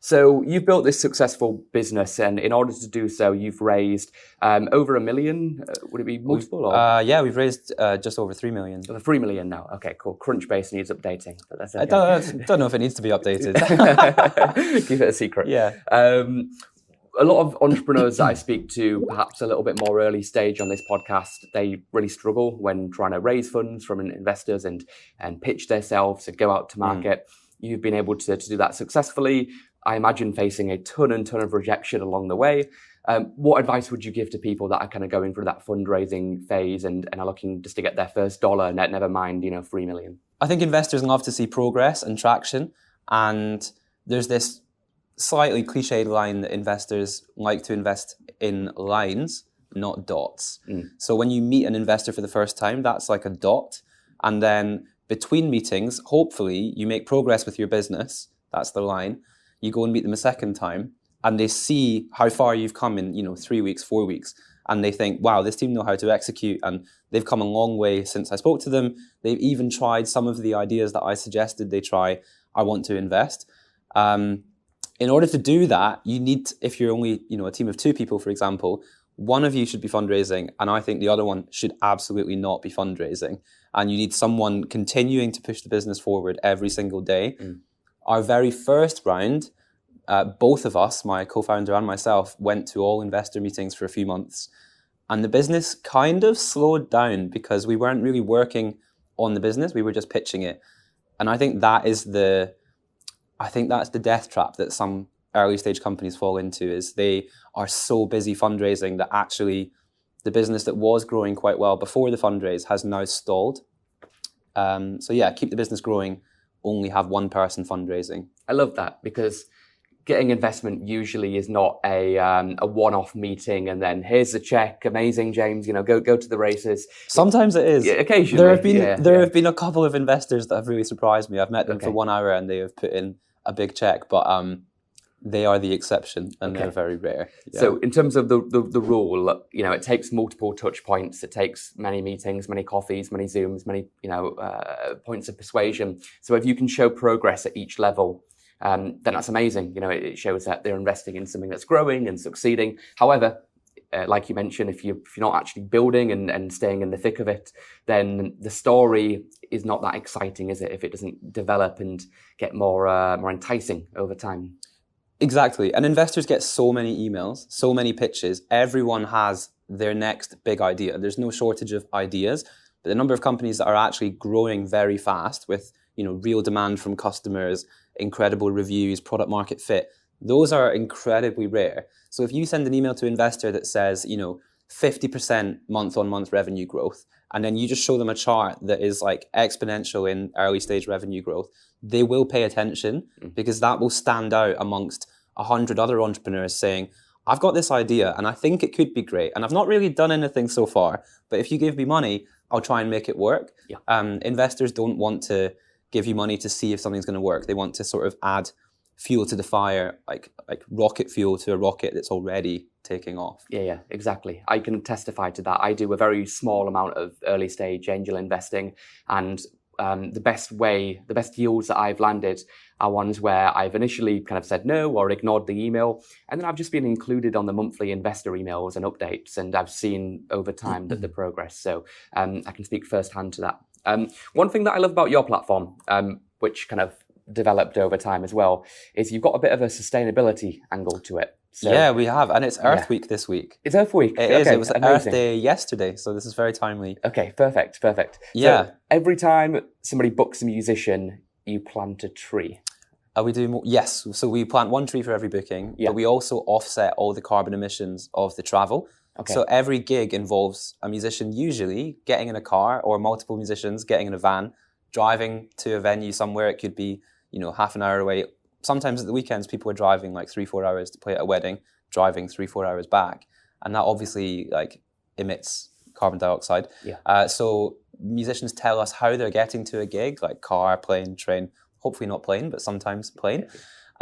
So you've built this successful business, and in order to do so, you've raised over $1 million. Would it be multiple? Yeah, we've raised just over 3 million. Over 3 million now. Okay, cool. Crunchbase needs updating, but that's okay. I don't know if it needs to be updated. Keep it a secret. Yeah. A lot of entrepreneurs that I speak to, perhaps a little bit more early stage on this podcast, they really struggle when trying to raise funds from investors and pitch themselves and go out to market. You've been able to do that successfully. I imagine facing a ton of rejection along the way. What advice would you give to people that are kind of going through that fundraising phase and are looking just to get their first dollar, never mind, 3 million? I think investors love to see progress and traction. And there's this slightly cliched line that investors like to invest in lines, not dots. So when you meet an investor for the first time, that's like a dot. And then between meetings, hopefully you make progress with your business. That's the line. You go and meet them a second time and they see how far you've come in, 3 weeks, 4 weeks. And they think, wow, this team know how to execute. And they've come a long way since I spoke to them. They've even tried some of the ideas that I suggested they try. I want to invest. In order to do that, you need, if you're only, a team of 2 people, for example, one of you should be fundraising, and I think the other one should absolutely not be fundraising. And you need someone continuing to push the business forward every single day. Our very first round, both of us, my co-founder and myself, went to all investor meetings for a few months. And the business kind of slowed down because we weren't really working on the business. We were just pitching it. And I think that's the death trap that some early stage companies fall into, is they are so busy fundraising that actually the business that was growing quite well before the fundraise has now stalled. So yeah, keep the business growing, only have one person fundraising. I love that, because getting investment usually is not a one-off meeting and then here's the check, amazing, James, go to the races. Sometimes it is. Yeah, occasionally. There have been a couple of investors that have really surprised me. I've met them for 1 hour and they have put in a big check, but they are the exception and they're very rare. Yeah. So in terms of the rule, it takes multiple touch points. It takes many meetings, many coffees, many Zooms, many, points of persuasion. So if you can show progress at each level, then that's amazing. It shows that they're investing in something that's growing and succeeding. However, like you mentioned, if you're not actually building and staying in the thick of it, then the story is not that exciting, is it? If it doesn't develop and get more enticing over time. Exactly. And investors get so many emails, so many pitches. Everyone has their next big idea. There's no shortage of ideas, but the number of companies that are actually growing very fast with, real demand from customers, incredible reviews, product market fit, those are incredibly rare. So if you send an email to an investor that says, 50% month-on-month revenue growth, and then you just show them a chart that is like exponential in early stage revenue growth, they will pay attention because that will stand out amongst 100 other entrepreneurs saying, I've got this idea and I think it could be great. And I've not really done anything so far, but if you give me money, I'll try and make it work. Yeah. Investors don't want to give you money to see if something's going to work. They want to sort of add fuel to the fire, like rocket fuel to a rocket that's already taking off. Yeah, exactly. I can testify to that. I do a very small amount of early stage angel investing, and the best yields that I've landed are ones where I've initially kind of said no or ignored the email, and then I've just been included on the monthly investor emails and updates, and I've seen over time that the progress. So I can speak firsthand to that. One thing that I love about your platform, which kind of developed over time as well, is you've got a bit of a sustainability angle to it. So, yeah, we have, and it's Earth Week this week. It's Earth Week. It is. It was Earth Day yesterday, so this is very timely. Okay, perfect. Yeah. So every time somebody books a musician, you plant a tree. We do more, yes. So we plant one tree for every booking, but we also offset all the carbon emissions of the travel. Okay. So every gig involves a musician usually getting in a car, or multiple musicians getting in a van, driving to a venue somewhere. It could be, half an hour away. Sometimes at the weekends, people are driving like 3-4 hours to play at a wedding, driving 3-4 hours back. And that obviously emits carbon dioxide. Yeah. So musicians tell us how they're getting to a gig, like car, plane, train, hopefully not plane, but sometimes plane.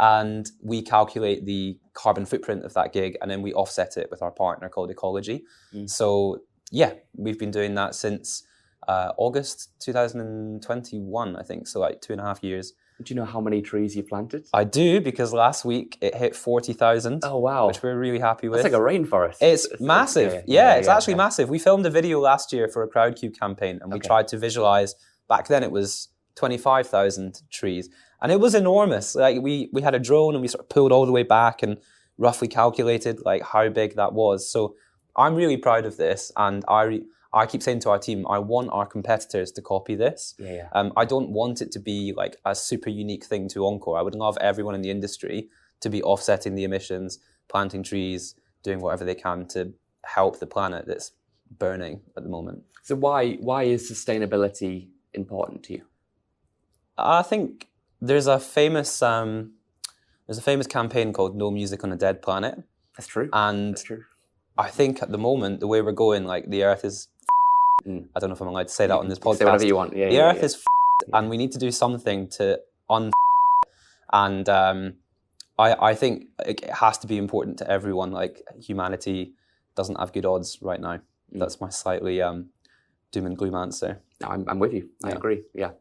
And we calculate the carbon footprint of that gig, and then we offset it with our partner called Ecology. So yeah, we've been doing that since August 2021, I think. So 2.5 years. Do you know how many trees you planted? I do, because last week it hit 40,000. Oh, wow. Which we're really happy with. It's like a rainforest. It's massive. It's actually massive. We filmed a video last year for a Crowdcube campaign, and we tried to visualize. Back then it was 25,000 trees, and it was enormous. Like we had a drone and we sort of pulled all the way back and roughly calculated like how big that was. So I'm really proud of this, and I keep saying to our team, I want our competitors to copy this. I don't want it to be like a super unique thing to Encore. I would love everyone in the industry to be offsetting the emissions, planting trees, doing whatever they can to help the planet that's burning at the moment. So why is sustainability important to you? I think there's a famous campaign called No Music on a Dead Planet. That's true. And That's true. I think at the moment, the way we're going, like the Earth is I don't know if I'm allowed to say that on this podcast. Say whatever you want. The Earth is and we need to do something to and I think it has to be important to everyone. Like humanity doesn't have good odds right now. That's my slightly doom and gloom answer. I'm with you. I agree. Yeah.